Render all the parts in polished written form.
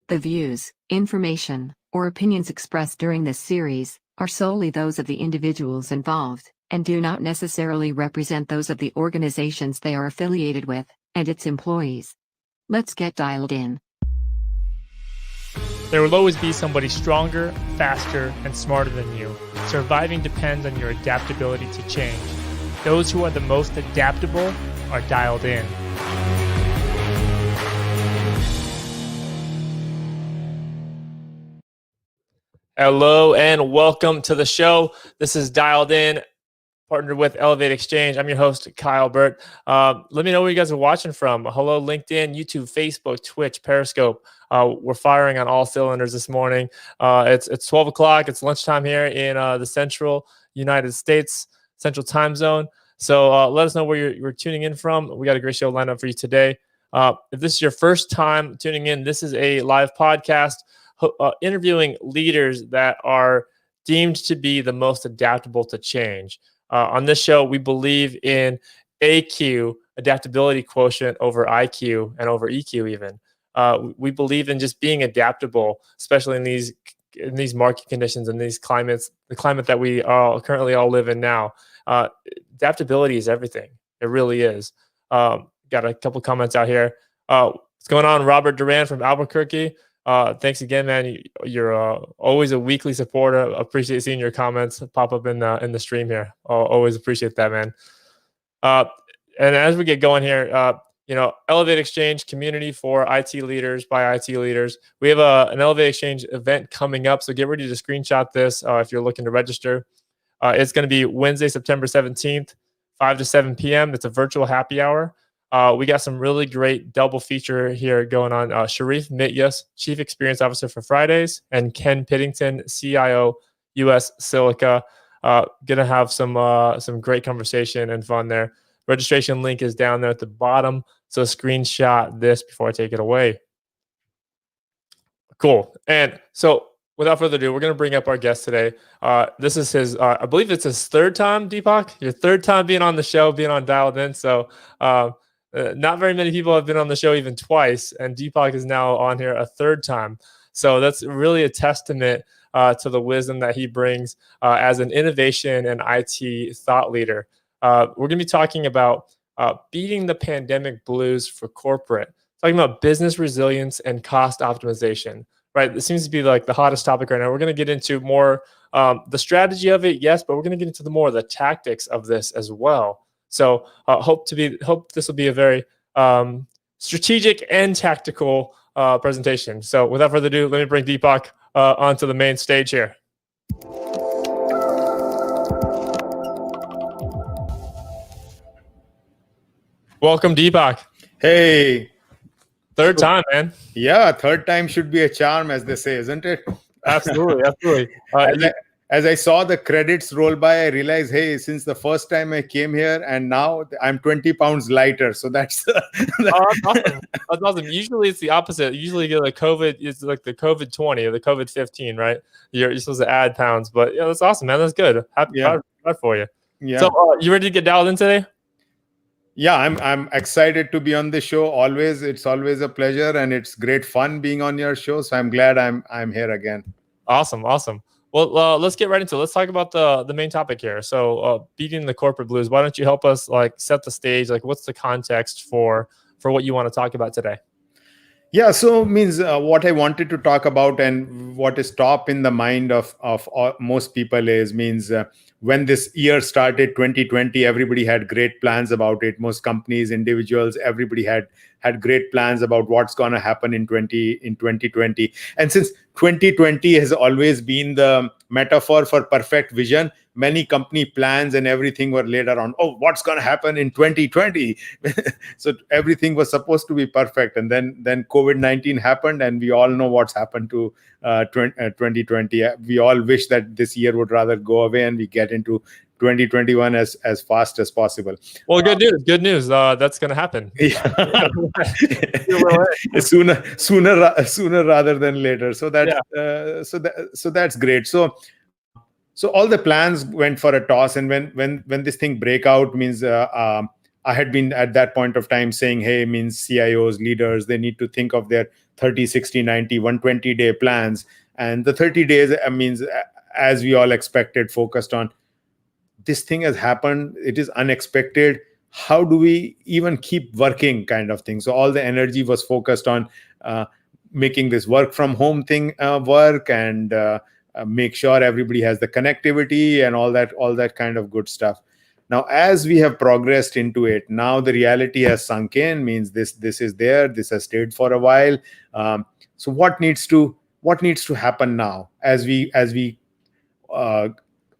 The views, information, or opinions expressed during this series are solely those of the individuals involved, and do not necessarily represent those of the organizations they are affiliated with, and its employees. Let's get dialed in. There will always be somebody stronger, faster, and smarter than you. Surviving depends on your adaptability to change. Those who are the most adaptable are dialed in. Hello and welcome to the show. This is Dialed In, partnered with Elevate Exchange. I'm your host, Kyle Burt. Let me know where you guys are watching from. Hello, LinkedIn, YouTube, Facebook, Twitch, Periscope. We're firing on all cylinders this morning. It's 12 o'clock. It's lunchtime here in the central United States, central time zone. So let us know where you're tuning in from. We got a great show lined up for you today. If this is your first time tuning in, this is a live podcast interviewing leaders that are deemed to be the most adaptable to change. On this show, we believe in AQ, adaptability quotient, over IQ and over EQ even. We believe in just being adaptable, especially in these market conditions and these climates, the climate that we currently all live in now. Adaptability is everything. It really is. Got a couple comments out here. What's going on, Robert Duran from Albuquerque? Thanks again, man. You're always a weekly supporter. Appreciate seeing your comments pop up in the stream here. Always appreciate that, man. And as we get going here, Elevate Exchange community for IT leaders by IT leaders. We have an Elevate Exchange event coming up, so get ready to screenshot this if you're looking to register. It's going to be Wednesday, September 17th, 5 to 7 p.m. It's a virtual happy hour. We got some really great double feature here going on. Sharif Mityas, Chief Experience Officer for Fridays, and Ken Piddington, CIO, US Silica. Gonna have some great conversation and fun there. Registration link is down there at the bottom, so screenshot this before I take it away. Cool. And so without further ado, we're going to bring up our guest today. This is his, I believe it's his third time, Deepak. Your third time being on the show, being on Dialed In. So not very many people have been on the show even twice, and Deepak is now on here a third time. So that's really a testament to the wisdom that he brings as an innovation and IT thought leader. We're going to be talking about beating the pandemic blues for corporate, talking about business resilience and cost optimization. Right, it seems to be like the hottest topic right now. We're going to get into more the strategy of it, yes, but we're going to get into the more of the tactics of this as well. So hope this will be a very strategic and tactical presentation. So without further ado, let me bring Deepak onto the main stage here. Welcome, Deepak. Hey. Third time, man. Yeah, third time should be a charm, as they say, isn't it? Absolutely, absolutely. As I saw the credits roll by, I realized, hey, since the first time I came here, and now I'm 20 pounds lighter. So that's that's awesome. That's awesome. Usually it's the opposite. Usually you get like COVID, it's like the COVID 20 or the COVID 15, right? You're supposed to add pounds, but yeah, that's awesome, man. That's good. Happy proud for you. Yeah. So you ready to get dialed in today? Yeah, I'm excited to be on the show. It's always a pleasure, and it's great fun being on your show. So I'm glad I'm here again. Awesome. Well, let's get right into it. Let's talk about the main topic here. So beating the corporate blues. Why don't you help us set the stage? What's the context for what you want to talk about today? Yeah, so means what I wanted to talk about and what is top in the mind of most people is when this year started, 2020, everybody had great plans about it. Most companies, individuals, everybody had great plans about what's going to happen in 2020. And since 2020 has always been the metaphor for perfect vision, many company plans and everything were laid around, what's going to happen in 2020? So everything was supposed to be perfect. And then COVID-19 happened, and we all know what's happened to 2020. We all wish that this year would rather go away and we get into 2021 as fast as possible. Well, good news. That's going to happen. Yeah. sooner rather than later. So that's great. So all the plans went for a toss, and when this thing break out means I had been at that point of time saying, hey, means CIOs, leaders, they need to think of their 30, 60, 90, 120-day plans. And the 30 days means, as we all expected, focused on this thing has happened. It is unexpected. How do we even keep working kind of thing? So all the energy was focused on making this work from home thing work, and make sure everybody has the connectivity and all that kind of good stuff. Now, as we have progressed into it, now the reality has sunk in, means this is there, this has stayed for a while. So what needs to happen now as we uh,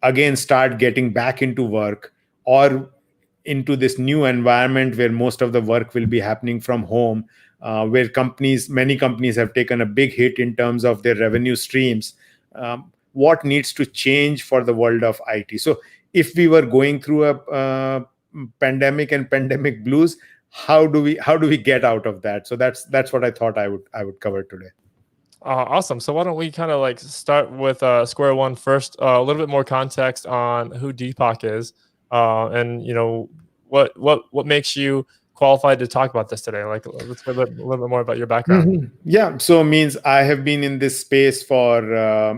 again start getting back into work, or into this new environment where most of the work will be happening from home, where many companies have taken a big hit in terms of their revenue streams. What needs to change for the world of IT? So if we were going through a pandemic and pandemic blues, how do we get out of that? So that's what I thought I would cover today. Awesome. So why don't we kind of like start with square one first, a little bit more context on who Deepak is, and what makes you qualified to talk about this today. Like, let's get a little bit more about your background. Mm-hmm. Yeah. So means I have been in this space for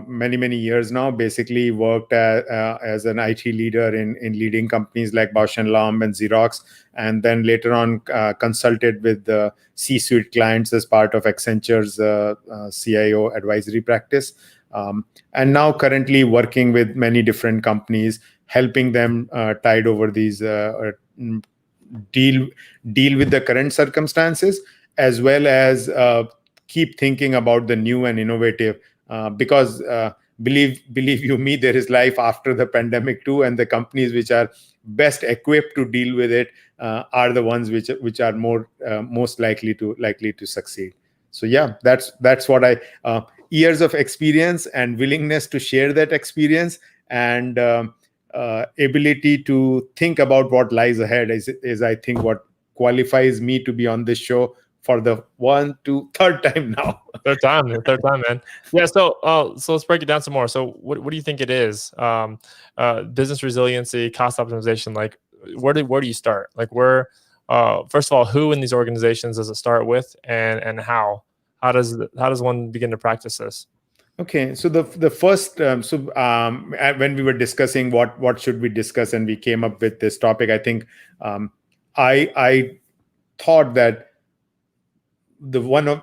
many years now. Basically worked as an IT leader in leading companies like Bausch and Lomb and Xerox, and then later on consulted with the C-suite clients as part of Accenture's CIO advisory practice. And now currently working with many different companies, helping them tide over these deal with the current circumstances, as well as keep thinking about the new and innovative, because believe you me, there is life after the pandemic too, and the companies which are best equipped to deal with it are the ones which are most likely to succeed. So yeah, that's what I years of experience and willingness to share that experience, and ability to think about what lies ahead is I think what qualifies me to be on this show for the third time now. Third time, man. Yeah. So let's break it down some more. So what do you think it is? Business resiliency, cost optimization. Like, where do you start? Like, where? First of all, who in these organizations does it start with, and how? How does one begin to practice this? Okay, so the first when we were discussing what should we discuss, and we came up with this topic, I think I thought that the one of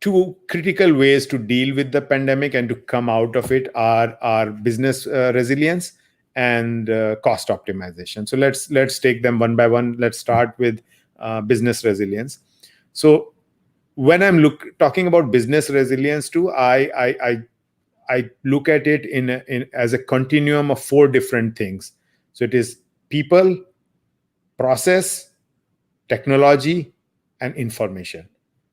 two critical ways to deal with the pandemic and to come out of it are business resilience and cost optimization. So let's take them one by one. Let's start with business resilience. So when I'm talking about business resilience too, I look at it in as a continuum of four different things. So it is people, process, technology, and information.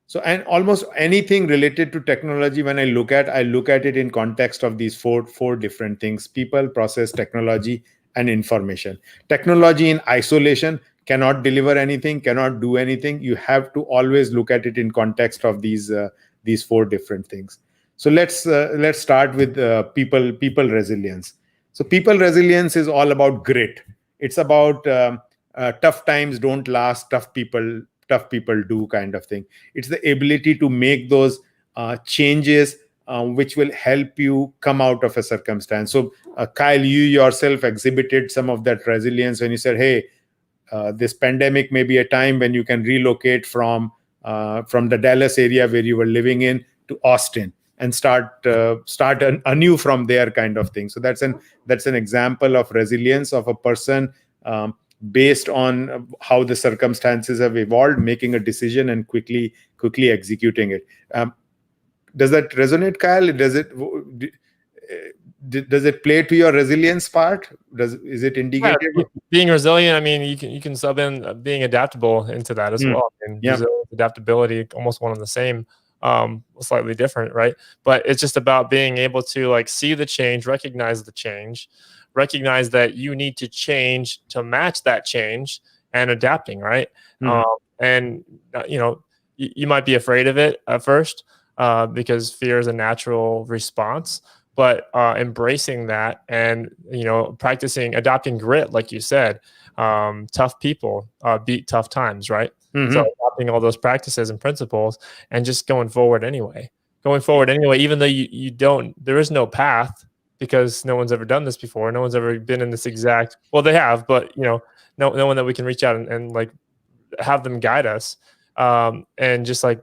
So, and almost anything related to technology, when I look at it in context of these four different things: people, process, technology, and information. Technology in isolation cannot deliver anything, cannot do anything. You have to always look at it in context of these four different things. So let's start with people resilience. So people resilience is all about grit. It's about tough times don't last, tough people do kind of thing. It's the ability to make those changes which will help you come out of a circumstance. So Kyle, you yourself exhibited some of that resilience when you said, hey, this pandemic may be a time when you can relocate from the Dallas area where you were living in to Austin and start anew from there kind of thing. So that's an example of resilience of a person based on how the circumstances have evolved, making a decision and quickly executing it. Does that resonate, Kyle? Does it play to your resilience part? Is it indicative? Yeah, being resilient, I mean, you can sub in being adaptable into that as well. I mean, resilience, adaptability, almost one and the same, slightly different, right? But it's just about being able to like see the change, recognize the change, recognize that you need to change to match that change, and adapting, right? And you might be afraid of it at first because fear is a natural response. but embracing that and practicing, adopting grit, like you said. Tough people beat tough times, right? So adopting all those practices and principles and just going forward anyway. Even though you don't, there is no path because no one's ever done this before. No one's ever been in this exact, well, they have, but no one that we can reach out and like have them guide us. And just like,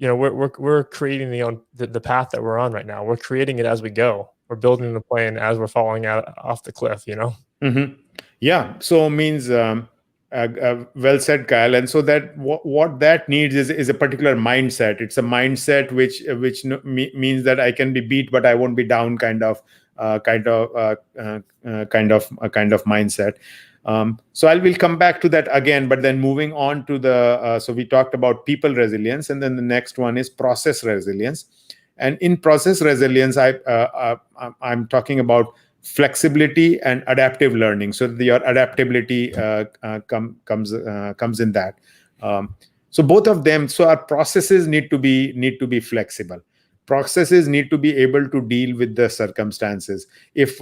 we're creating the path that we're on right now. We're creating it as we go. We're building the plane as we're falling out off the cliff, Yeah. So means well said, Kyle. And so that what that needs is a particular mindset. It's a mindset which means that I can be beat, but I won't be down. Kind of mindset. So I will come back to that again, but then moving on to so we talked about people resilience, and then the next one is process resilience. And in process resilience, I'm talking about flexibility and adaptive learning. So your adaptability comes in that. So both of them. So our processes need to be flexible. Processes need to be able to deal with the circumstances. If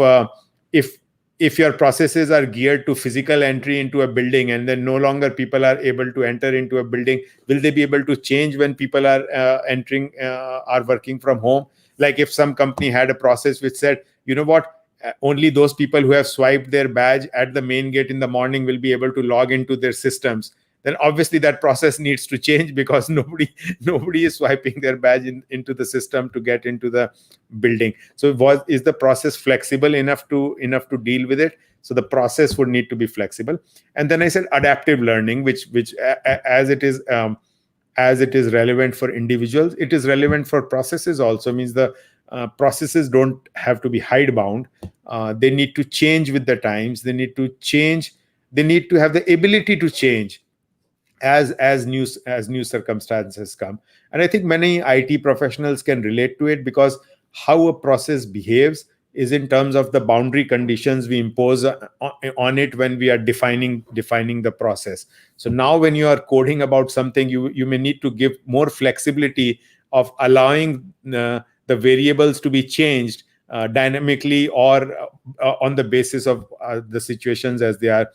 your processes are geared to physical entry into a building, and then no longer people are able to enter into a building, will they be able to change when people are are working from home? Like if some company had a process which said, you know what, only those people who have swiped their badge at the main gate in the morning will be able to log into their systems, then obviously that process needs to change, because nobody is swiping their badge into the system to get into the building. So is the process flexible enough to deal with it? So the process would need to be flexible. And then I said adaptive learning, which as it is relevant for individuals, it is relevant for processes also. Means the processes don't have to be hidebound. They need to change with the times. They need to change. They need to have the ability to change as new circumstances come. And I think many IT professionals can relate to it, because how a process behaves is in terms of the boundary conditions we impose on it when we are defining the process. So now when you are coding about something, you may need to give more flexibility of allowing the variables to be changed dynamically, or on the basis of the situations as they are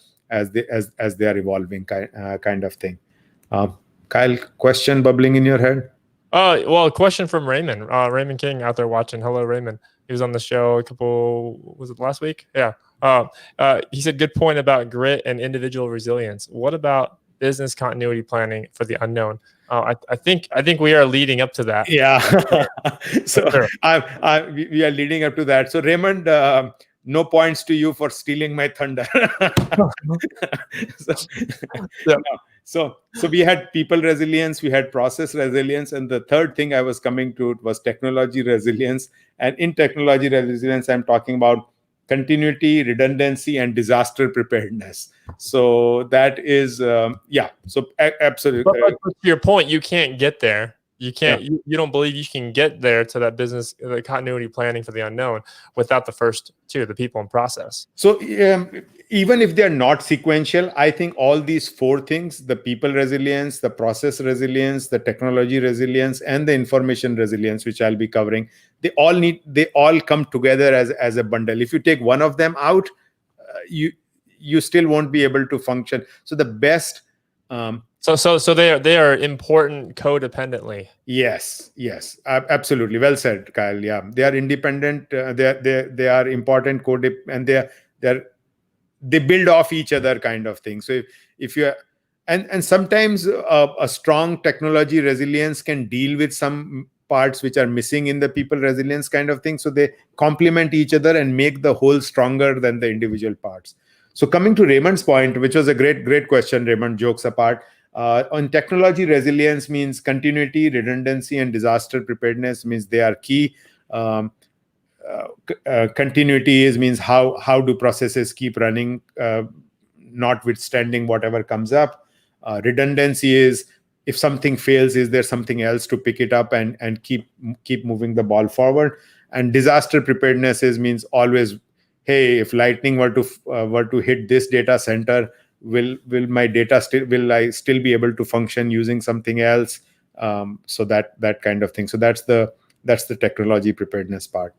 evolving, kind of thing. Kyle, question bubbling in your head? Well, a question from Raymond. Raymond King out there watching. Hello, Raymond. He was on the show was it last week? Yeah. He said, good point about grit and individual resilience. What about business continuity planning for the unknown? I think we are leading up to that. Yeah. So sure. We are leading up to that. So Raymond, no points to you for stealing my thunder. So we had people resilience, we had process resilience, and the third thing I was coming to was technology resilience. And in technology resilience, I'm talking about continuity, redundancy, and disaster preparedness. So that is, So absolutely. But to your point, you can't get there. You can't. Yeah. You don't believe you can get there to that business, the continuity planning for the unknown, without the first two, the people and process. So even if they are not sequential, I think all these four things: the people resilience, the process resilience, the technology resilience, and the information resilience, which I'll be covering, they all come together as a bundle. If you take one of them out, you still won't be able to function. So the best. So they are important codependently. Yes, absolutely. Well said, Kyle. Yeah, they are independent. They are important and they build off each other, kind of thing. So if you are, and sometimes a strong technology resilience can deal with some parts which are missing in the people resilience, kind of thing. So they complement each other and make the whole stronger than the individual parts. So coming to Raymond's point, which was a great question, Raymond, jokes apart. On technology resilience means continuity, redundancy, and disaster preparedness means they are key. Continuity means how do processes keep running, notwithstanding whatever comes up. Redundancy is, if something fails, is there something else to pick it up and keep moving the ball forward. And disaster preparedness means always, hey, if lightning were to hit this data center, will I still be able to function using something else? So that kind of thing. So that's the technology preparedness part.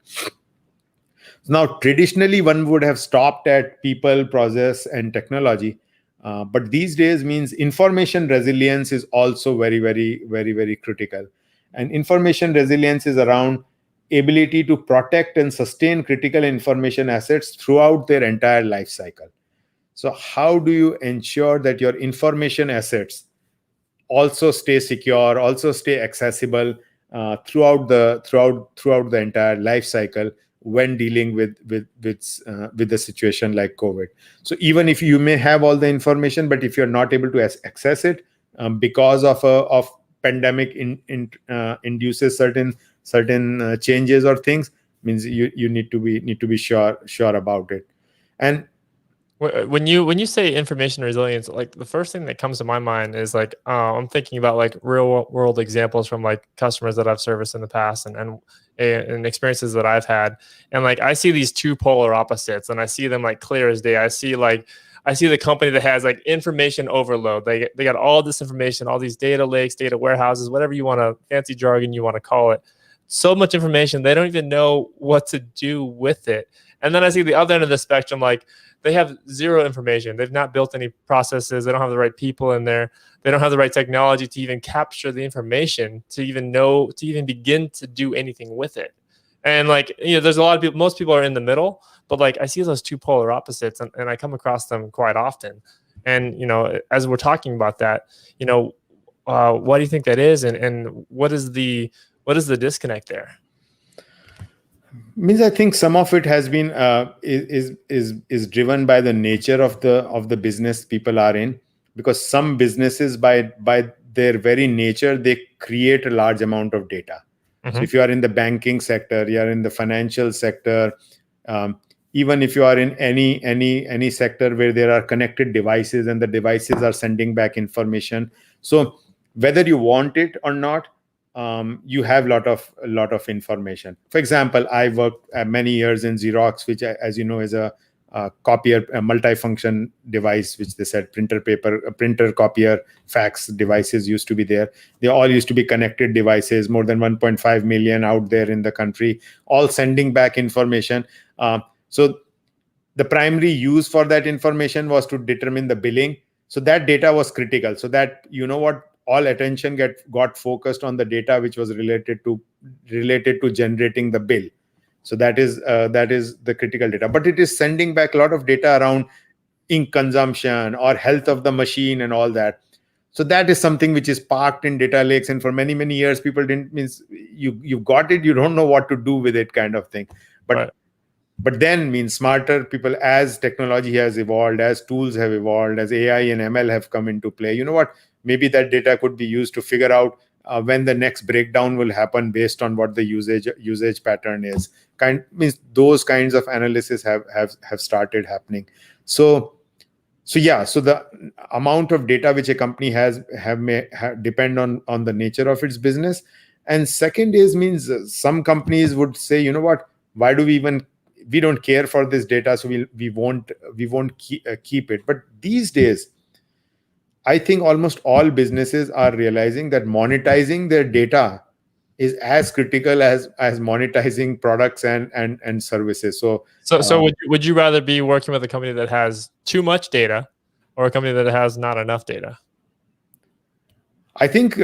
Now, traditionally, one would have stopped at people, process, and technology. But these days means information resilience is also very, very, very, very critical. And information resilience is around ability to protect and sustain critical information assets throughout their entire life cycle. So, how do you ensure that your information assets also stay secure, also stay accessible throughout the entire life cycle when dealing with the situation like COVID? So even if you may have all the information, but if you're not able to access it because of pandemic induces certain changes or things, means you need to be sure about it. And When you say information resilience, like the first thing that comes to my mind is like I'm thinking about like real world examples from like customers that I've serviced in the past and experiences that I've had, and like I see these two polar opposites, and I see them like clear as day. I see the company that has like information overload. They got all this information, all these data lakes, data warehouses, whatever you want to fancy jargon you want to call it. So much information, they don't even know what to do with it. And then I see the other end of the spectrum, like they have zero information. They've not built any processes. They don't have the right people in there. They don't have the right technology to even capture the information, to even know, to even begin to do anything with it. And like, there's a lot of people, most people are in the middle, but like I see those two polar opposites and I come across them quite often. And, as we're talking about that, what do you think that is? And what is the disconnect there? Means I think some of it has been is driven by the nature of the business people are in, because some businesses by their very nature they create a large amount of data. So if you are in the banking sector, you are in the financial sector, even if you are in any sector where there are connected devices and the devices are sending back information, so whether you want it or not, you have a lot of information. For example, I worked many years in Xerox, which, as you know, is a copier, a multifunction device, which they said printer, copier, fax devices used to be there. They all used to be connected devices, more than 1.5 million out there in the country, all sending back information. So the primary use for that information was to determine the billing. So that data was critical. So that, all attention got focused on the data which was related to generating the bill. So that is the critical data. But it is sending back a lot of data around ink consumption or health of the machine and all that. So that is something which is parked in data lakes, and for many years people didn't, means you got it, you don't know what to do with it, kind of thing. But Right. But then means smarter people, as technology has evolved, as tools have evolved, as AI and ML have come into play, you know what, maybe that data could be used to figure out when the next breakdown will happen based on what the usage pattern is. Means those kinds of analysis have started happening. So the amount of data which a company may depend on the nature of its business. And second is, means some companies would say, you know what, why do we don't care for this data, so we won't keep it. But these days, I think almost all businesses are realizing that monetizing their data is as critical as monetizing products and services. So Would you rather be working with a company that has too much data or a company that has not enough data? I think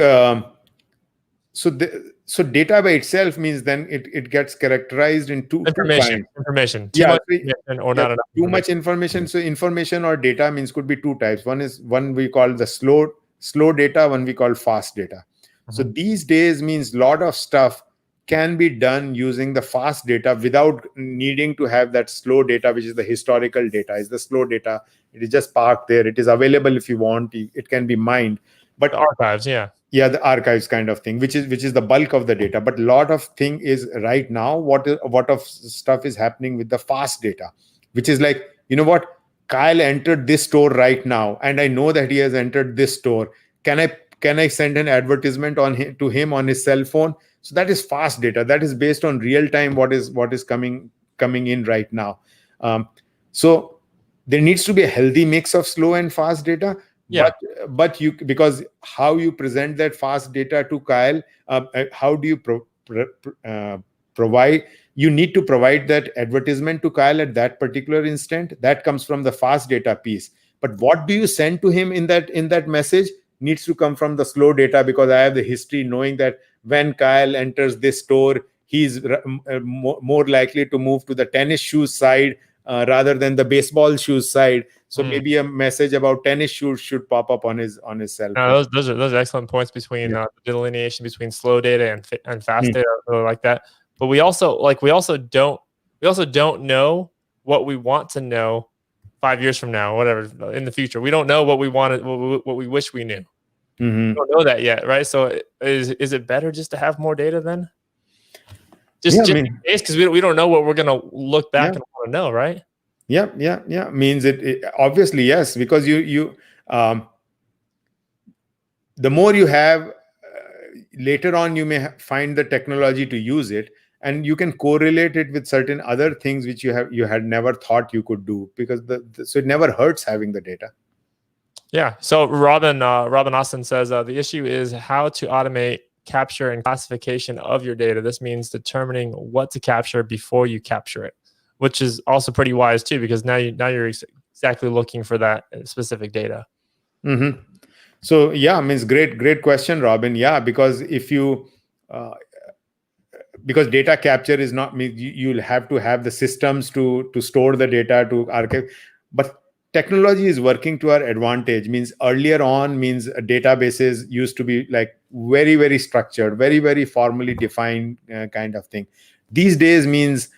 so data by itself means then it gets characterized in two kinds. Information. Too Yeah, much information or not enough too information. much information. So information or data means could be two types. One we call the slow data, one we call fast data. So these days means lot of stuff can be done using the fast data without needing to have that slow data, which is the historical data. Is the slow data, it is just parked there, it is available if you want, it can be mined. But the archives, the archives kind of thing, which is the bulk of the data. But a lot of thing is right now, what of stuff is happening with the fast data, which is like, you know what, Kyle entered this store right now, and I know that he has entered this store. Can I send an advertisement to him on his cell phone? So that is fast data, that is based on real time, what is coming in right now. So there needs to be a healthy mix of slow and fast data. But you, because how you present that fast data to Kyle, how do you provide you need to provide that advertisement to Kyle at that particular instant. That comes from the fast data piece. But what do you send to him in that message needs to come from the slow data, because I have the history knowing that when Kyle enters this store, he's more likely to move to the tennis shoes side rather than the baseball shoes side. So maybe a message about tennis shoes should pop up on his cell phone. No, those are excellent points between the delineation between slow data and fast data. I really like that. But we also don't know what we want to know 5 years from now, whatever, in the future. We don't know what we wanted, what we wish we knew. We don't know that yet, right? So is it better just to have more data then? Just in case, because we don't know what we're gonna look back and want to know, right? Yeah. Means it obviously, yes, because you the more you have, later on you may find the technology to use it, and you can correlate it with certain other things which you had never thought you could do, because so it never hurts having the data. Yeah. So Robin Austin says the issue is how to automate capture and classification of your data. This means determining what to capture before you capture it, which is also pretty wise too, because now you're exactly looking for that specific data. So yeah, I mean, great question, Robin. Yeah, because if you because data capture is not, you'll have to have the systems to store the data, to archive, but technology is working to our advantage. Means earlier on, databases used to be like very, very structured, very, very formally defined kind of thing. These days means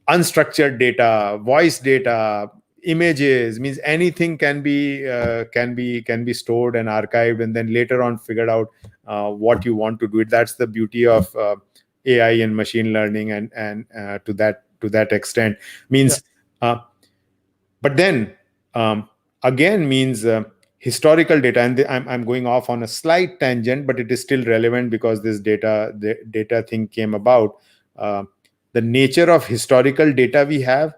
unstructured data, voice data, images, means anything can be stored and archived, and then later on figured out what you want to do it. That's the beauty of AI and machine learning, and to that extent means. But then again means historical data, and I'm going off on a slight tangent, but it is still relevant because this data thing came about. The nature of historical data we have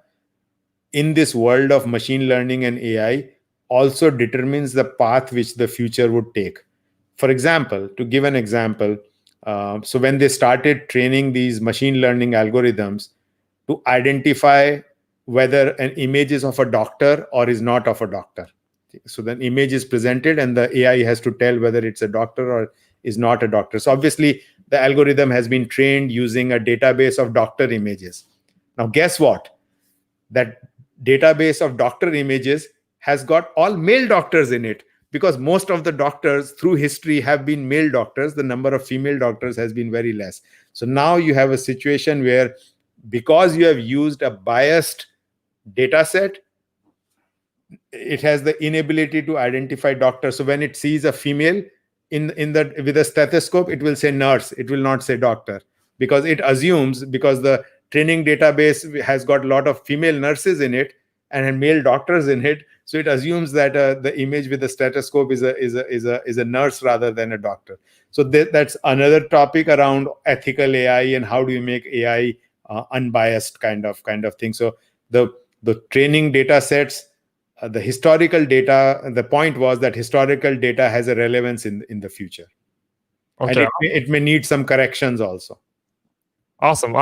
in this world of machine learning and AI also determines the path which the future would take. For example, to give an example, so when they started training these machine learning algorithms to identify whether an image is of a doctor or is not of a doctor. So the image is presented and the AI has to tell whether it's a doctor or is not a doctor. So obviously the algorithm has been trained using a database of doctor images. Now guess what? That database of doctor images has got all male doctors in it, because most of the doctors through history have been male doctors. The number of female doctors has been very less. So now you have a situation where, because you have used a biased data set, it has the inability to identify doctors. So when it sees a female with a stethoscope, it will say nurse, it will not say doctor, because it assumes, because the training database has got a lot of female nurses in it and male doctors in it, so it assumes that the image with the stethoscope is a nurse rather than a doctor. So that's another topic around ethical AI and how do you make AI unbiased kind of thing. So the training data sets, the historical data, the point was that historical data has a relevance in the future. Okay. And it may need some corrections also. Awesome.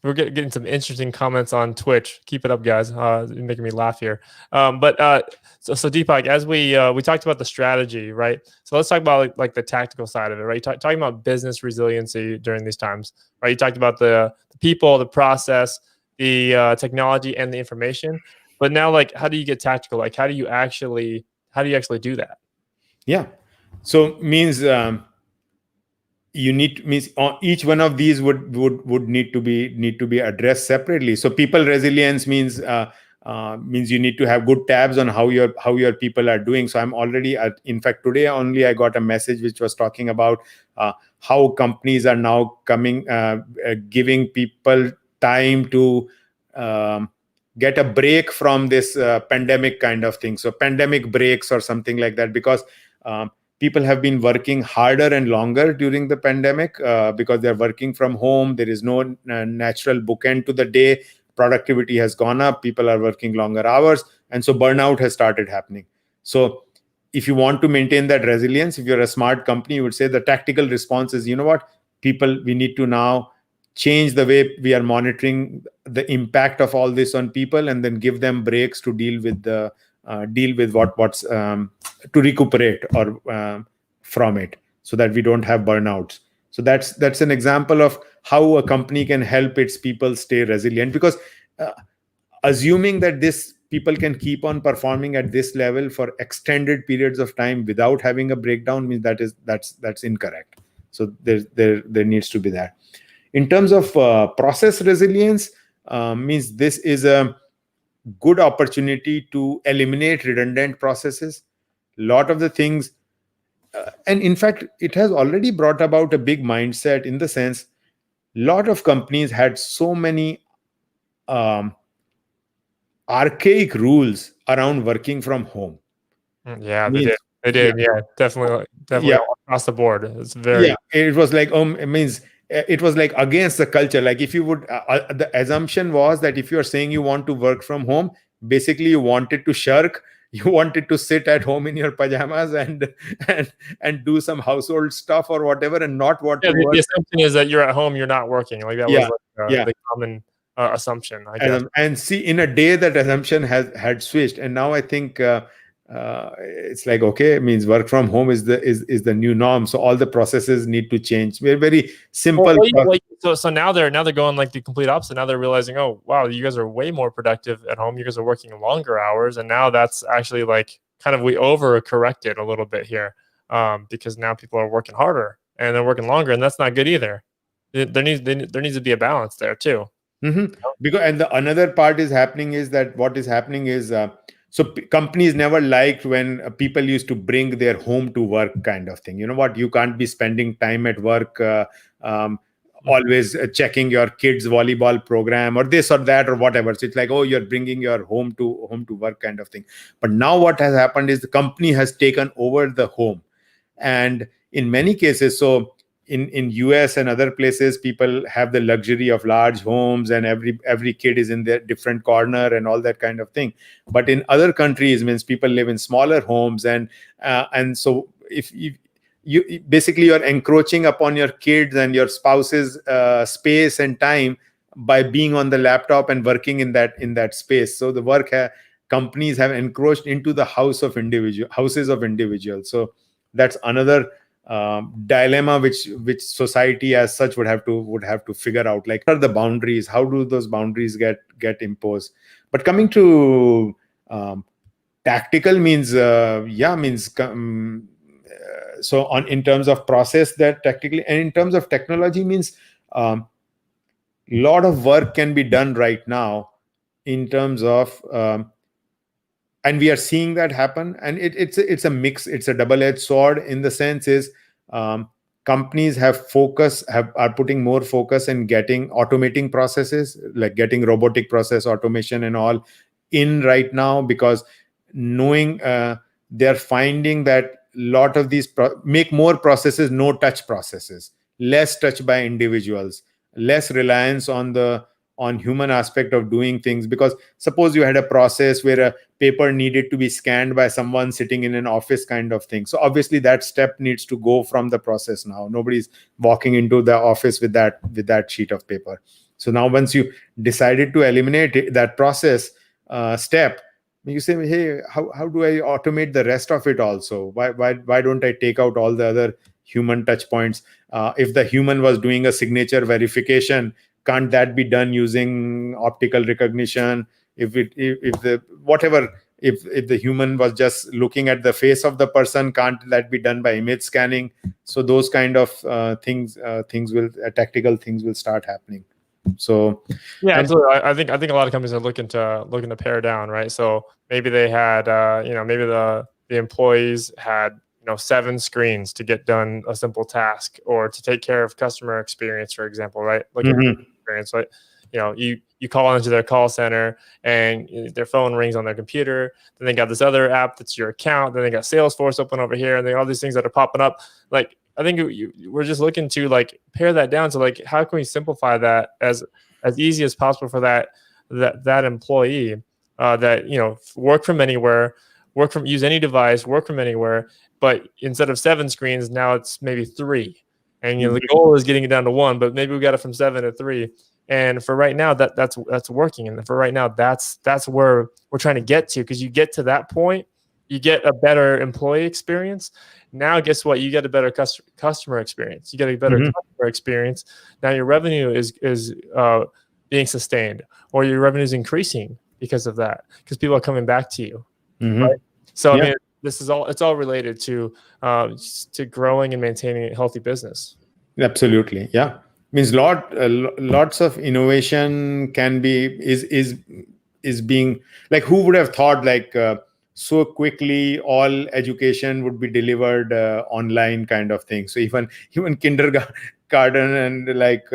We're getting some interesting comments on Twitch. Keep it up, guys. You're making me laugh here. So Deepak, as we talked about the strategy, right? So let's talk about like the tactical side of it, right? Talking about business resiliency during these times, right? You talked about the people, the process, the technology, and the information. But now, like, how do you get tactical? Like, how do you actually do that? Yeah. So means. Each one of these would need to be addressed separately. So people resilience means you need to have good tabs on how your people are doing. So I'm already in fact today only I got a message which was talking about how companies are now giving people time to get a break from this pandemic kind of thing. So pandemic breaks or something like that, because people have been working harder and longer during the pandemic because they're working from home. There is no natural bookend to the day. Productivity has gone up. People are working longer hours. And so burnout has started happening. So if you want to maintain that resilience, if you're a smart company, you would say the tactical response is, you know what, people, we need to now change the way we are monitoring the impact of all this on people, and then give them breaks to deal with what's to recuperate or from it, so that we don't have burnouts. So that's an example of how a company can help its people stay resilient, because uh, assuming that this people can keep on performing at this level for extended periods of time without having a breakdown means that's incorrect. So there needs to be that. In terms of process resilience, means this is a good opportunity to eliminate redundant processes. A lot of the things, and in fact, it has already brought about a big mindset, in the sense, lot of companies had so many um, archaic rules around working from home. Yeah, they did. Means, They yeah, did. Yeah, definitely yeah, across the board. It's very. yeah. It was like it means it was like against the culture. Like, if you would, the assumption was that if you are saying you want to work from home, basically you wanted to shirk. You wanted to sit at home in your pajamas and do some household stuff or whatever, and not want Yeah, to the work. assumption is that you're at home, you're not working. Like that was Yeah, like yeah. the common assumption, I guess. And see, in a day that assumption had switched, and now I think it's like, okay, it means work from home is the new norm. So all the processes need to change. We're very simple. So now they're going like the complete opposite. Now they're realizing, oh wow, you guys are way more productive at home. You guys are working longer hours, and now that's actually like kind of we over corrected a little bit here, because now people are working harder and they're working longer, and that's not good either. There needs to be a balance there too. Mm-hmm. Because, and the another part is happening is that what is happening is companies never liked when people used to bring their home to work kind of thing. You know what? You can't be spending time at work, always checking your kids' volleyball program or this or that or whatever. So it's like, oh, you're bringing your home to work kind of thing. But now what has happened is the company has taken over the home, and in many cases, so in US and other places, people have the luxury of large homes, and every kid is in their different corner and all that kind of thing. But in other countries, means people live in smaller homes, and so if you basically you're encroaching upon your kids and your spouse's space and time by being on the laptop and working in that space. So the companies have encroached into the houses of individuals. So that's another dilemma which society as such would have to figure out, like, what are the boundaries, how do those boundaries get imposed. But coming to tactical means so on in terms of process, that tactically, and in terms of technology means lot of work can be done right now in terms of and we are seeing that happen, and it's a mix, it's a double-edged sword, in the sense is companies are putting more focus in automating processes, like getting robotic process automation and all in right now, because knowing they're finding that lot of these make more processes no touch processes, less touch by individuals, less reliance on human aspect of doing things. Because suppose you had a process where a paper needed to be scanned by someone sitting in an office kind of thing, so obviously that step needs to go from the process. Now nobody's walking into the office with that sheet of paper. So now once you decided to eliminate that process step, you say, hey, how do I automate the rest of it also? Why don't I take out all the other human touch points? If the human was doing a signature verification, can't that be done using optical recognition? If the human was just looking at the face of the person, can't that be done by image scanning? So those kind of tactical things will start happening. So yeah, absolutely. I think a lot of companies are looking to pare down, right? So maybe they had maybe the employees had 7 screens to get done a simple task, or to take care of customer experience, for example, right? Like experience, right? You call into their call center and their phone rings on their computer. Then they got this other app that's your account. Then they got Salesforce open over here, and they all these things that are popping up. Like, I think we're just looking to like pare that down. So like, how can we simplify that as easy as possible for that employee that work from anywhere, use any device, work from anywhere. But instead of 7 screens, now it's maybe 3. And the goal is getting it down to 1, but maybe we got it from 7 to 3. And for right now, that's working. And for right now, that's where we're trying to get to, because you get to that point, you get a better employee experience. Now, guess what? You get a better customer experience. You get a better customer experience. Now your revenue is being sustained, or your revenue is increasing because of that, because people are coming back to you. Right? So I mean, it's all related to growing and maintaining a healthy business. Absolutely, yeah. Means lots of innovation is being, like, who would have thought, like, so quickly all education would be delivered online, kind of thing. So even kindergarten and like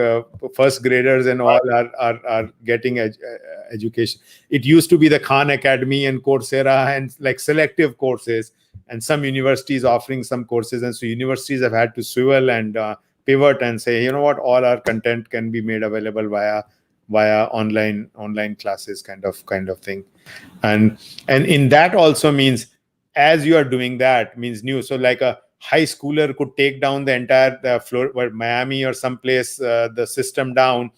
first graders and all are getting education. It used to be the Khan Academy and Coursera and like selective courses, and some universities offering some courses, and so universities have had to swivel and pivot and say, you know what, all our content can be made available via online classes, kind of thing. And in that also means, as you are doing that, means new. So like a high schooler could take down the entire Miami or someplace, the system down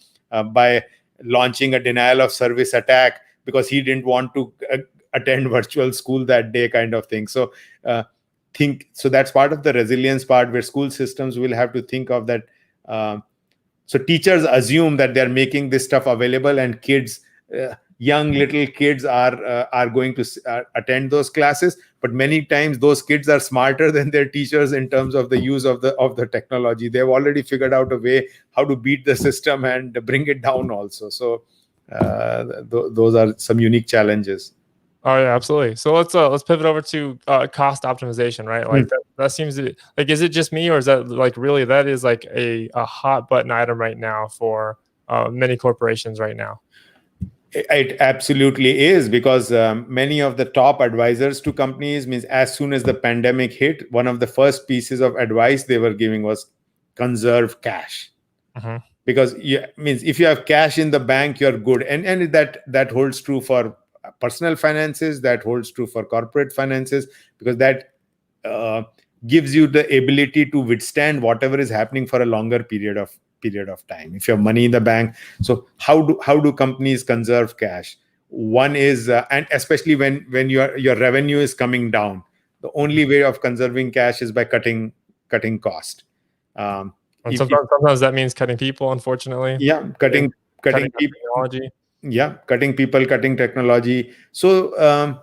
by launching a denial of service attack because he didn't want to attend virtual school that day, kind of thing. So so that's part of the resilience part, where school systems will have to think of that. So teachers assume that they're making this stuff available, and kids, young little kids are going to attend those classes. But many times those kids are smarter than their teachers in terms of the use of the technology. They've already figured out a way how to beat the system and bring it down also. So those are some unique challenges. Oh yeah, absolutely. So let's pivot over to cost optimization, right? Like that seems to, like, is it just me, or is that like really that is like a hot button item right now for many corporations right now? It absolutely is, because many of the top advisors to companies, means as soon as the pandemic hit, one of the first pieces of advice they were giving was conserve cash. Because means if you have cash in the bank, you're good, and that holds true for personal finances, that holds true for corporate finances, because that gives you the ability to withstand whatever is happening for a longer period of time if you have money in the bank. So how do companies conserve cash? One is and especially when your revenue is coming down, the only way of conserving cash is by cutting cost. And sometimes that means cutting people, unfortunately. Yeah, cutting people, technology. Yeah, cutting people, cutting technology. So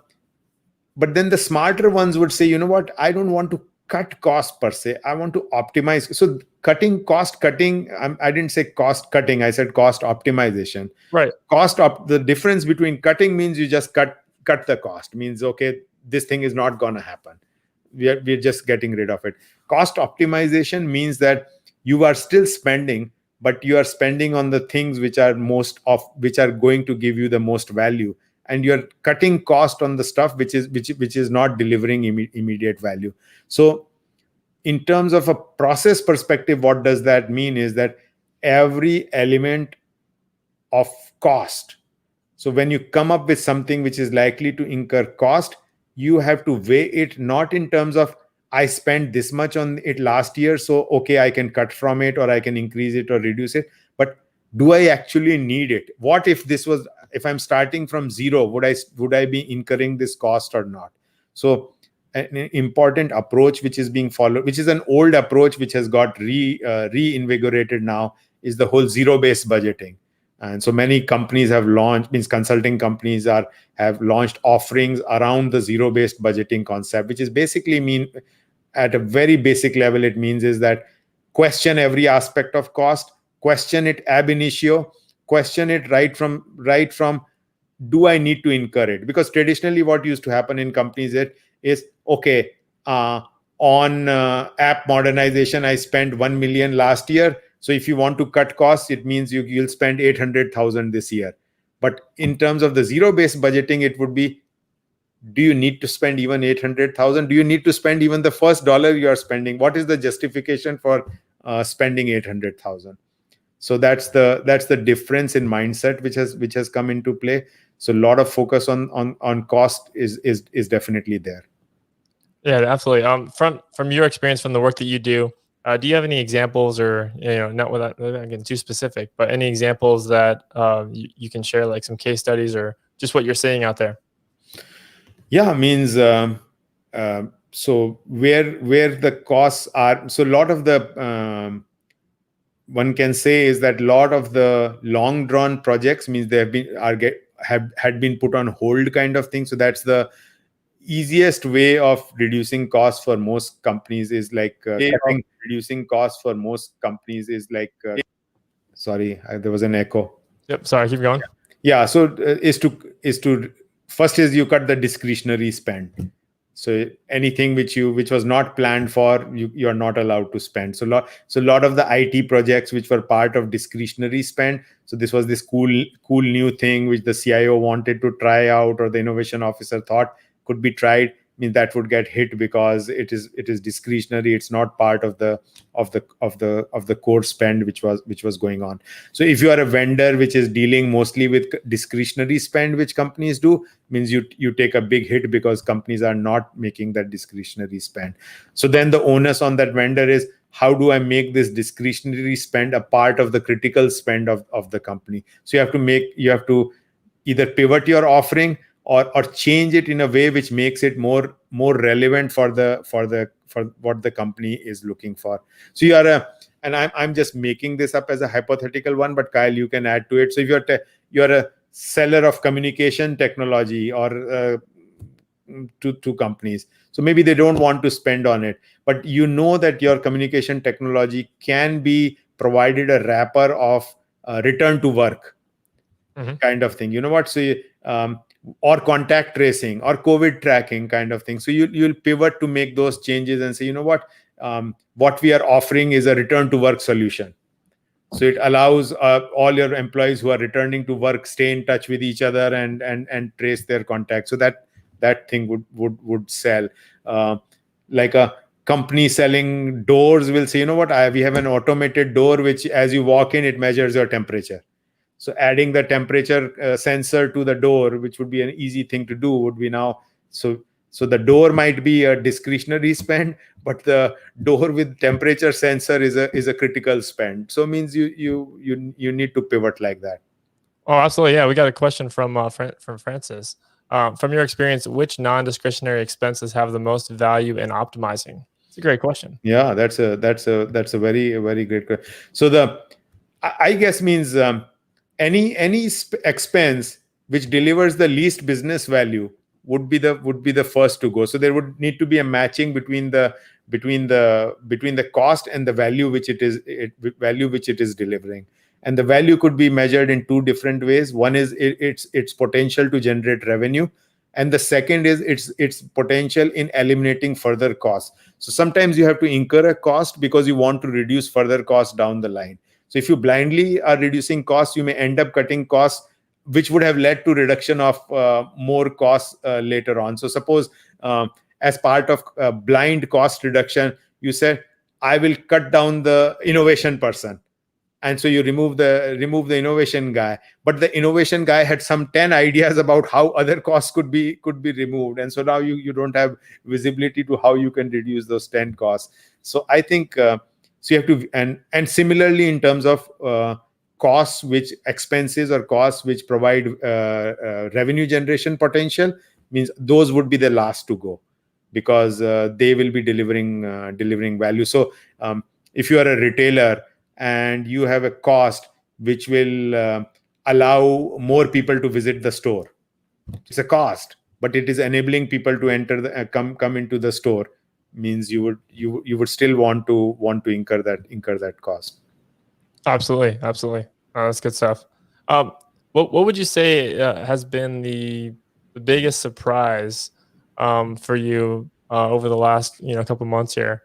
but then the smarter ones would say, you know what, I don't want to cut cost per se, I want to optimize. So cutting, I didn't say cost cutting, I said cost optimization. Right. The difference between cutting means you just cut the cost, means okay, this thing is not going to happen, we're just getting rid of it. Cost optimization means that you are still spending, but you are spending on the things which are going to give you the most value, and you're cutting cost on the stuff which is not delivering immediate value. So in terms of a process perspective, what does that mean is that every element of cost, so when you come up with something which is likely to incur cost, you have to weigh it not in terms of, I spent this much on it last year, so okay, I can cut from it, or I can increase it or reduce it, but do I actually need it? What if I'm starting from zero, would I be incurring this cost or not? So an important approach which is being followed, which is an old approach which has got reinvigorated now, is the whole zero-based budgeting. And so many companies have launched, means consulting companies have launched offerings around the zero-based budgeting concept, which is basically mean, at a very basic level, it means is that question every aspect of cost, question it ab initio, question it right from do I need to incur it? Because traditionally what used to happen in companies is okay, on app modernization I spent 1 million last year, so if you want to cut costs, it means you'll spend 800,000 this year. But in terms of the zero-based budgeting, it would be, do you need to spend even 800,000? Do you need to spend even the first dollar you are spending? What is the justification for spending 800,000? So that's the difference in mindset which has come into play. So a lot of focus on cost is definitely there. Yeah, absolutely. From your experience, from the work that you do, Do you have any examples, or not without getting too specific, but any examples that you can share, like some case studies or just what you're seeing out there? Yeah, means so where the costs are. So a lot of the one can say is that a lot of the long drawn projects means they have been are get have had been put on hold kind of thing. So that's the easiest way of reducing costs for most companies is like reducing costs for most companies is like sorry, there was an echo. Yep. Sorry, keep going. Yeah, so is to first is you cut the discretionary spend. So anything which was not planned for, you're not allowed to spend. So a lot of the IT projects which were part of discretionary spend, so this was this cool new thing which the CIO wanted to try out, or the innovation officer thought could be tried, mean that would get hit because it is discretionary. It's not part of the core spend which was going on. So if you are a vendor which is dealing mostly with discretionary spend, which companies do, means you take a big hit because companies are not making that discretionary spend. So then the onus on that vendor is, how do I make this discretionary spend a part of the critical spend of the company? So you have to either pivot your offering or change it in a way which makes it more relevant for what the company is looking for. So you are and I'm just making this up as a hypothetical one, but Kyle, you can add to it. So if you're a seller of communication technology or to companies, so maybe they don't want to spend on it, but you know that your communication technology can be provided a wrapper of return to work kind of thing. You know what? So or contact tracing or COVID tracking kind of thing. So you'll pivot to make those changes and say, you know what we are offering is a return to work solution. So it allows all your employees who are returning to work stay in touch with each other and trace their contacts. So that thing would sell. Like a company selling doors will say, you know what, we have an automated door which, as you walk in, it measures your temperature. So adding the temperature sensor to the door, which would be an easy thing to do, would be now. So the door might be a discretionary spend, but the door with temperature sensor is a critical spend. So it means you need to pivot like that. Oh, absolutely. Yeah, we got a question from Francis. From your experience, which non-discretionary expenses have the most value in optimizing? It's a great question. Yeah, that's a very great question. So I guess means any expense which delivers the least business value would be the first to go. So there would need to be a matching between the cost and the value which it is delivering. And the value could be measured in two different ways. One is its potential to generate revenue, and the second is its potential in eliminating further costs. So sometimes you have to incur a cost because you want to reduce further costs down the line. So if you blindly are reducing costs, you may end up cutting costs which would have led to reduction of more costs later on. So suppose as part of blind cost reduction, you said, I will cut down the innovation person, and so you remove the innovation guy, but the innovation guy had some 10 ideas about how other costs could be removed, and so now you don't have visibility to how you can reduce those 10 costs. So I think so you have to, and similarly in terms of costs which expenses or costs which provide revenue generation potential, means those would be the last to go, because they will be delivering value. So if you are a retailer and you have a cost which will allow more people to visit the store, it's a cost, but it is enabling people to enter come into the store, means you would still want to incur that cost. Absolutely. That's good stuff. What would you say has been the biggest surprise for you over the last couple months here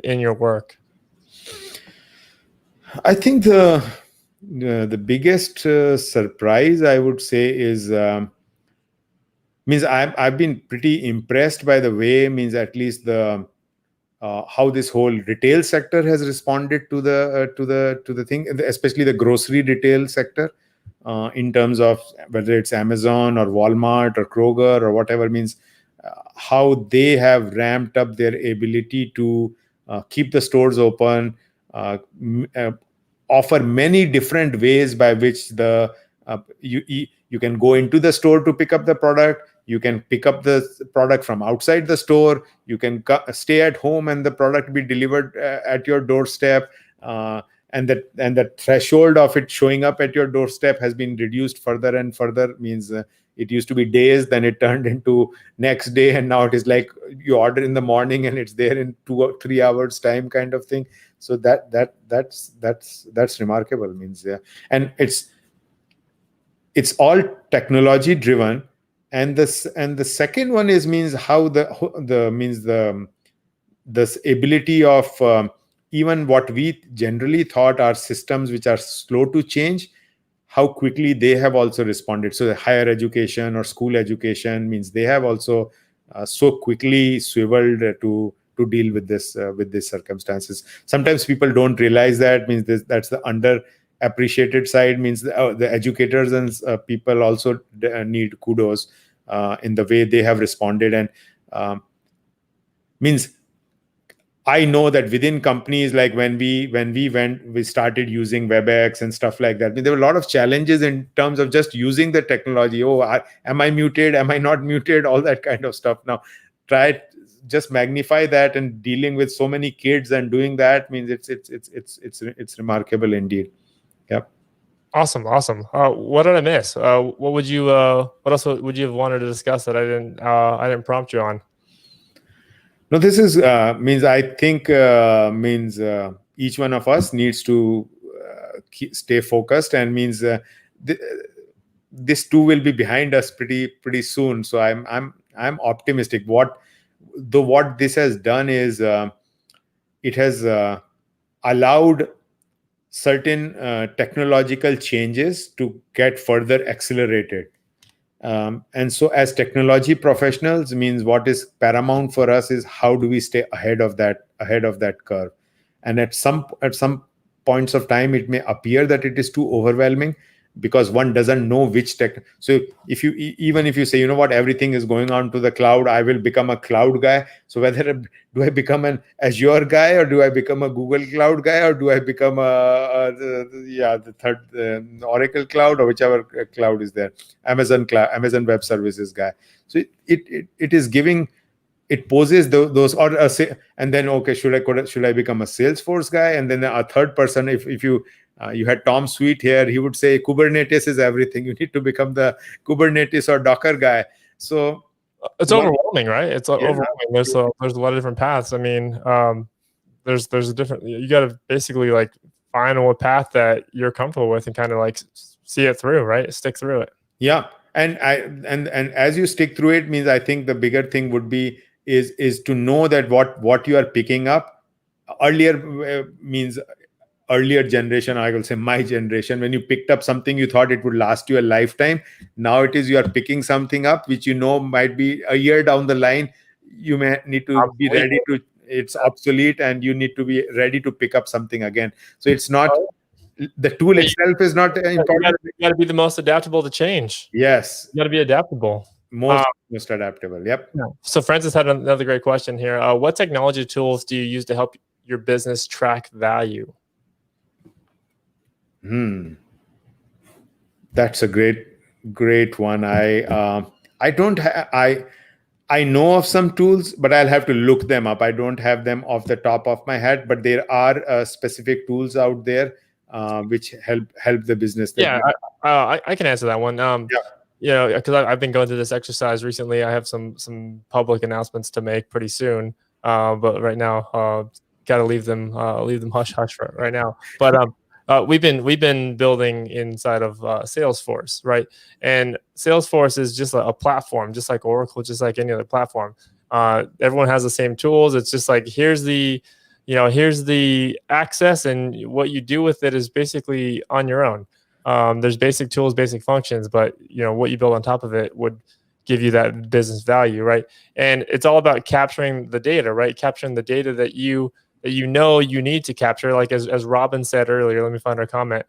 in your work? I think the biggest surprise, I would say, is means I've been pretty impressed by the way, means at least the how this whole retail sector has responded to the thing, especially the grocery retail sector, in terms of whether it's Amazon or Walmart or Kroger or whatever, means how they have ramped up their ability to keep the stores open, offer many different ways by which you can go into the store to pick up the product. You can pick up the product from outside the store. You can stay at home and the product be delivered at your doorstep. And the threshold of it showing up at your doorstep has been reduced further and further. Means it used to be days, then it turned into next day, and now it is like you order in the morning and it's there in 2 or 3 hours time, kind of thing. So that's remarkable. Means and it's all technology driven. And the second one is means how this ability of even what we generally thought are systems which are slow to change, how quickly they have also responded. So the higher education or school education means they have also so quickly swiveled to deal with these circumstances. Sometimes people don't realize that. Means that's the underappreciated side. Means the educators and people also need kudos in the way they have responded. And means I know that within companies, like when we started using WebEx and stuff like that, I mean, there were a lot of challenges in terms of just using the technology. Am I muted? Am I not muted? All that kind of stuff. Now, just magnify that, and dealing with so many kids and doing that means it's remarkable indeed. Yep. Awesome. What did I miss? What else would you have wanted to discuss that I didn't prompt you on? No, this is means I think means each one of us needs to stay focused, and means this too will be behind us pretty soon. So I'm optimistic. What this has done is it has allowed certain technological changes to get further accelerated. And so as technology professionals, means what is paramount for us is how do we stay ahead of that curve. And at some points of time, it may appear that it is too overwhelming because one doesn't know which tech. So if you say, you know what, everything is going on to the cloud, I will become a cloud guy. So whether do I become an Azure guy, or do I become a Google Cloud guy, or do I become the third Oracle Cloud, or whichever cloud is there, Amazon Web Services guy. So it is giving. It poses those, and then okay, should I become a Salesforce guy? And then a third person, if you had Tom Sweet here, he would say Kubernetes is everything. You need to become the Kubernetes or Docker guy. So it's overwhelming, right? It's overwhelming. There's a lot of different paths. I mean, there's a different. You got to basically like find what path that you're comfortable with and kind of like see it through, right? Stick through it. Yeah, and as you stick through it, means I think the bigger thing would be is to know that what you are picking up earlier generation, I will say my generation, when you picked up something you thought it would last you a lifetime. Now it is you are picking something up which you know might be a year down the line. You may need to be ready to, it's obsolete, and you need to be ready to pick up something again. So it's not, the tool itself is not important. You got to be the most adaptable to change. Yes. You got to be adaptable. Most adaptable. Yep. Yeah. So Francis had another great question here. What technology tools do you use to help your business track value? That's a great one. I don't I know of some tools, but I'll have to look them up. I don't have them off the top of my head, but there are specific tools out there which help the business. Yeah, I can answer that one. Yeah, because I've been going through this exercise recently. I have some public announcements to make pretty soon, but right now, got to leave them hush hush right now. But we've been building inside of Salesforce, right? And Salesforce is just a platform, just like Oracle, just like any other platform. Everyone has the same tools. It's just like here's the access, and what you do with it is basically on your own. There's basic tools, basic functions, but what you build on top of it would give you that business value, right? And it's all about capturing the data, right? Capturing the data that you need to capture. Like as Robin said earlier, let me find our comment.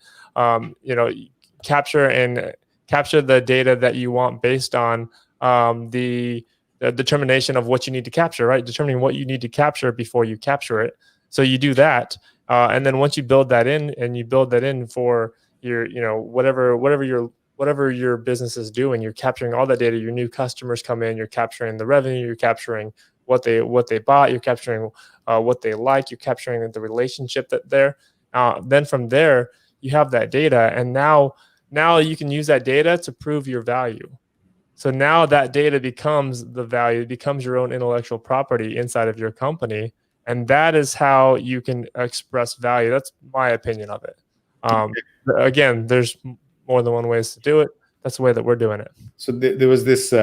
Capture the data that you want based on the determination of what you need to capture, right? Determining what you need to capture before you capture it. So you do that, and then once you build that in, and you build that in for your, whatever your business is doing, you're capturing all that data. Your new customers come in, you're capturing the revenue, you're capturing what they bought, you're capturing what they like, you're capturing the relationship that there. Then from there, you have that data, and now you can use that data to prove your value. So now that data becomes the value, it becomes your own intellectual property inside of your company. And that is how you can express value. That's my opinion of it. Again, there's more than one ways to do it. That's the way that we're doing it. So there was this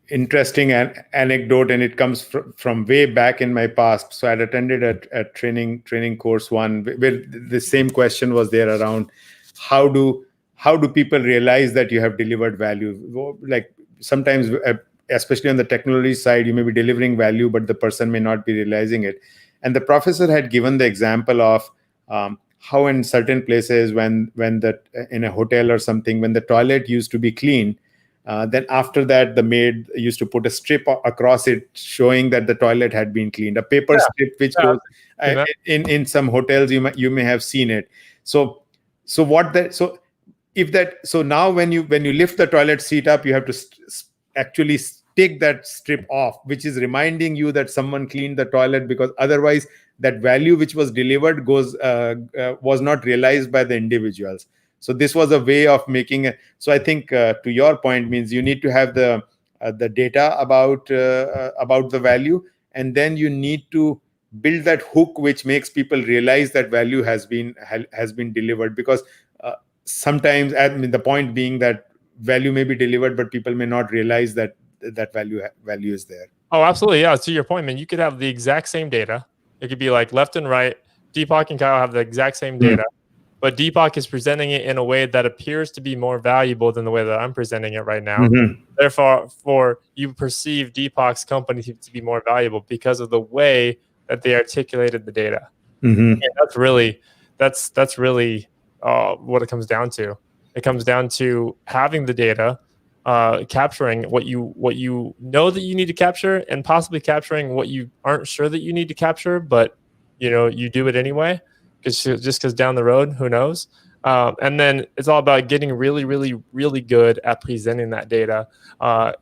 interesting anecdote, and it comes from way back in my past. So I'd attended a training course one where the same question was there around how do people realize that you have delivered value? Like sometimes, especially on the technology side, you may be delivering value, but the person may not be realizing it. And the professor had given the example of how in certain places, when in a hotel or something, when the toilet used to be clean, then after that, the maid used to put a strip across it showing that the toilet had been cleaned, a paper strip which goes in some hotels. You may have seen it. So now when you lift the toilet seat up, you have to actually take that strip off, which is reminding you that someone cleaned the toilet, because otherwise that value which was delivered was not realized by the individuals. So this was a way of making it. So I think to your point, means you need to have the data about the value, and then you need to build that hook which makes people realize that value has been delivered. Because sometimes, the point being that value may be delivered, but people may not realize that value is there. Oh, absolutely. Yeah. To your point, man, you could have the exact same data. It could be like left and right. Deepak and Kyle have the exact same data, but Deepak is presenting it in a way that appears to be more valuable than the way that I'm presenting it right now. Therefore, you perceive Deepak's company to be more valuable because of the way that they articulated the data. And that's really what it comes down to. It comes down to having the data, capturing what you know that you need to capture, and possibly capturing what you aren't sure that you need to capture, but you do it anyway, because down the road, who knows? And then it's all about getting really, really, really good at presenting that data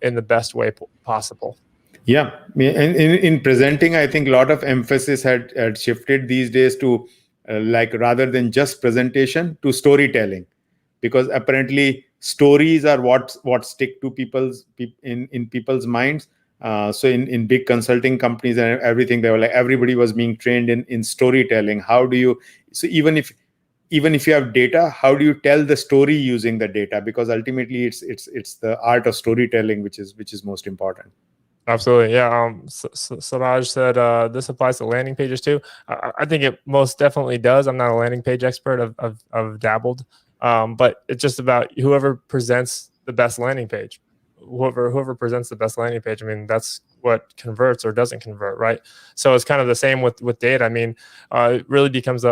in the best way possible. Yeah, and in presenting, I think a lot of emphasis had shifted these days to like, rather than just presentation, to storytelling, because apparently stories are what stick to people's minds. So in big consulting companies and everything, they were like, everybody was being trained in storytelling. So even if you have data, how do you tell the story using the data? Because ultimately it's the art of storytelling which is most important. Absolutely. Yeah. Siraj said this applies to landing pages too. I think it most definitely does. I'm not a landing page expert. I've dabbled, but it's just about whoever presents the best landing page. Whoever presents the best landing page. I mean, that's what converts or doesn't convert, right? So it's kind of the same with data. I mean, it really becomes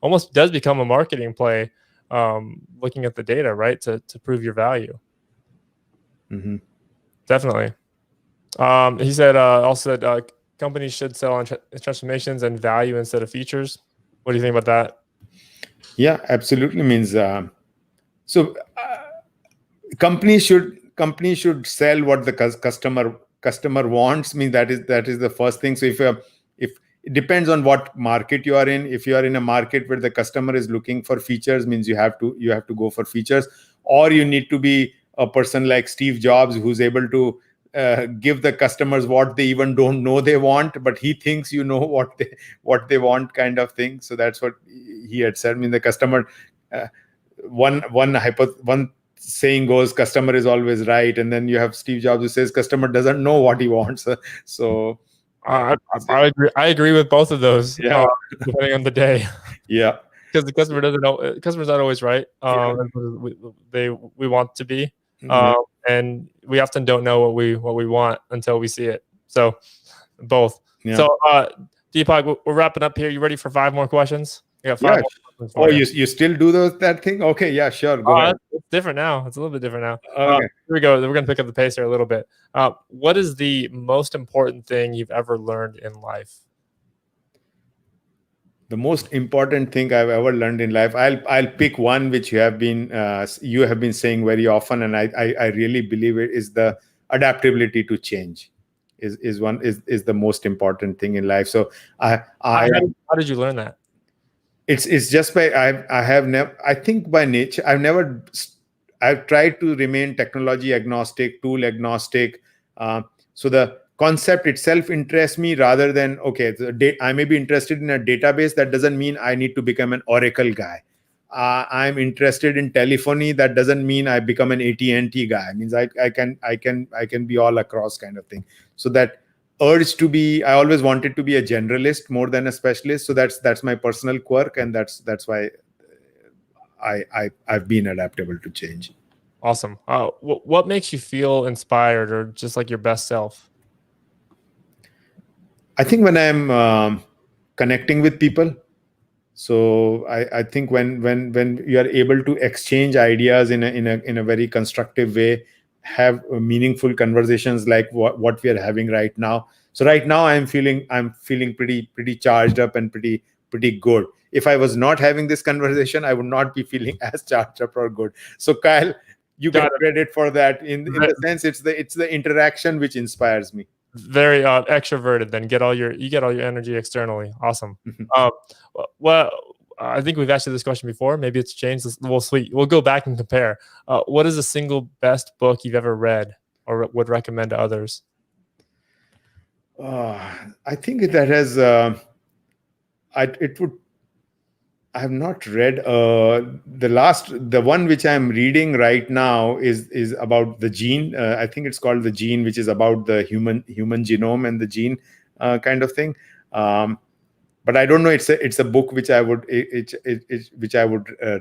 almost does become a marketing play, looking at the data, right, to prove your value. Definitely. He said also that companies should sell on transformations and value instead of features. What do you think about that? Yeah, absolutely. Means companies should sell what the customer wants. Means that is the first thing. So if it depends on what market you are in. If you are in a market where the customer is looking for features, means you have to go for features, or you need to be a person like Steve Jobs, who's able to give the customers what they even don't know they want, but he thinks what they want, kind of thing. So that's what he had said. I mean, the customer, one saying goes, customer is always right, and then you have Steve Jobs who says customer doesn't know what he wants. So I agree with both of those. Yeah, depending on the day. Yeah, because the customer doesn't know. Customer's not always right. We want to be. And we often don't know what we want until we see it. So both. Yeah. So Deepak, we're wrapping up here. You ready for 5 more questions? I got Yeah. five more questions Oh, for you. you still do that thing? Okay. Yeah, sure. Go ahead. It's different now. It's a little bit different now. Okay. Here we go. We're going to pick up the pace here a little bit. What is the most important thing you've ever learned in life? The most important thing I've ever learned in life, I'll pick one which you have been saying very often, and I really believe it is the adaptability to change is the most important thing in life. So How did you learn that? it's just by I have never, I think by nature I've tried to remain technology agnostic, tool agnostic. So the concept itself interests me rather than, okay, I may be interested in a database. That doesn't mean I need to become an Oracle guy. I'm interested in telephony. That doesn't mean I become an AT&T guy. It means I can be all across kind of thing. So that urge to be, I always wanted to be a generalist more than a specialist. So that's my personal quirk, and that's why I've been adaptable to change. Awesome. What makes you feel inspired or just like your best self? I think when I'm connecting with people. So I think when you are able to exchange ideas in a very constructive way, have meaningful conversations like what we are having right now. So right now I'm feeling pretty charged up and pretty good. If I was not having this conversation, I would not be feeling as charged up or good. So Kyle, you get credit for that. In the sense, it's the interaction which inspires me. Very extroverted. Then you get all your energy externally. Awesome. Well, I think we've asked you this question before. Maybe it's changed. We'll go back and compare. What is the single best book you've ever read or would recommend to others? I think that has I have not read the one which I'm reading right now is about the gene. I think it's called The Gene, which is about the human genome and the gene kind of thing. But I don't know. It's a book which I would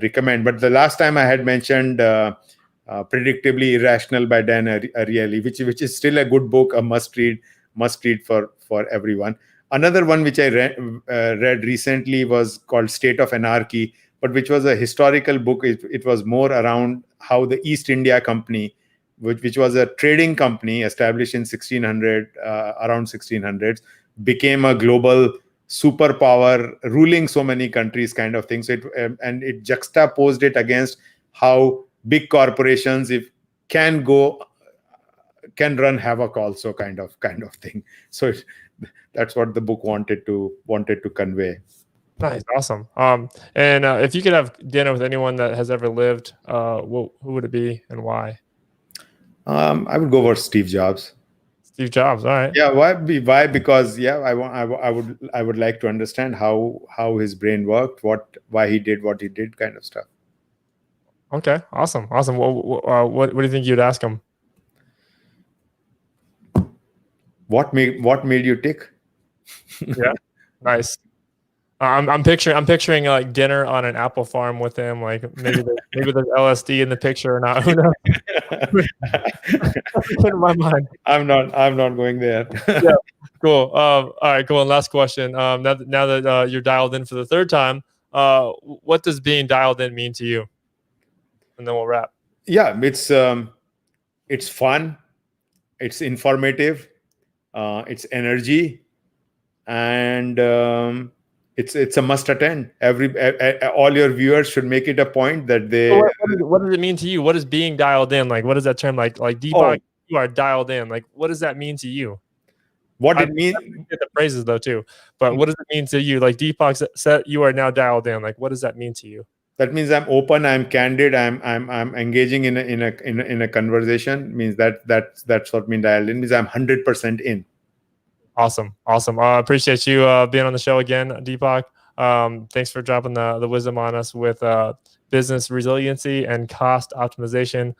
recommend. But the last time I had mentioned Predictably Irrational by Dan Ariely, which is still a good book, a must read for everyone. Another one which I read recently was called State of Anarchy, but which was a historical book. It was more around how the East India Company, which was a trading company established in 1600, around 1600s, became a global superpower, ruling so many countries, kind of thing. So it juxtaposed it against how big corporations can run havoc also, kind of thing. So that's what the book wanted to convey. Nice, awesome. And if you could have dinner with anyone that has ever lived, who would it be and why? I would go for Steve Jobs. Steve Jobs. All right. Yeah. Why? Because I would like to understand how his brain worked, why he did what he did, kind of stuff. Okay. Awesome. What do you think you'd ask him? What made you tick? Yeah. Nice. I'm picturing like dinner on an apple farm with him. Like maybe there's LSD in the picture or not. Who knows? In my mind. I'm not going there. Yeah. Cool. All right. Cool. And last question. Now that you're dialed in for the third time, what does being dialed in mean to you? And then we'll wrap. Yeah, it's fun, it's informative, it's energy, and it's a must attend. All your viewers should make it a point that they. So what does it mean to you? What is being dialed in? Like, what is that term? Like Deepak, you are dialed in. Like, what does that mean to you? What it means? Get the phrases though too, but what does it mean to you? Like Deepak said, you are now dialed in. Like, what does that mean to you? That means I'm open, I'm candid, I'm engaging in a conversation. Means that's what means dialed in. Means I'm 100% in. Awesome. I appreciate you being on the show again, Deepak. Thanks for dropping the wisdom on us with business resiliency and cost optimization.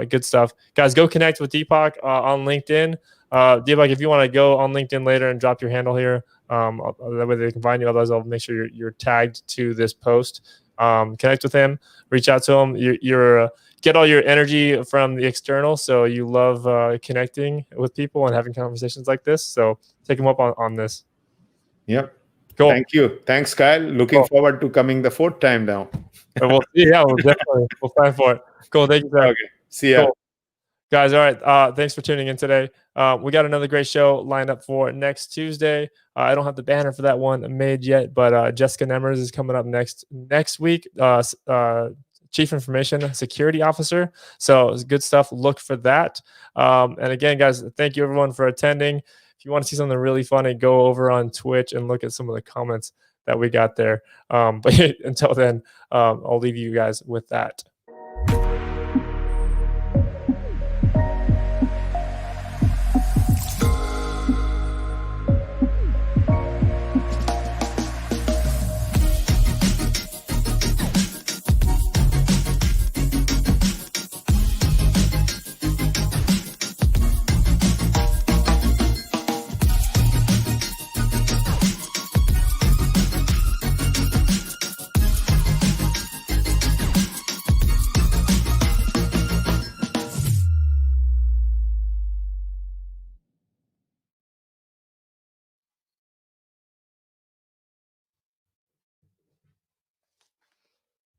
Good stuff, guys. Go connect with Deepak on LinkedIn. Deepak, if you want to go on LinkedIn later and drop your handle here, that way they can find you. Otherwise, I'll make sure you're tagged to this post. Connect with him, reach out to him. You're get all your energy from the external, so you love connecting with people and having conversations like this. So take him up on this. Yep. Cool. Thank you. Thanks, Kyle. Looking forward to coming the 4th time now. We'll see. Yeah, we'll plan for it. Cool. Thank you, sir. Okay. See ya. Cool. Guys, all right. Thanks for tuning in today. We got another great show lined up for next Tuesday. I don't have the banner for that one made yet, but Jessica Nemers is coming up next week. Chief Information Security Officer. So it's good stuff. Look for that. And again, guys, thank you everyone for attending. If you want to see something really funny, go over on Twitch and look at some of the comments that we got there. But until then, I'll leave you guys with that.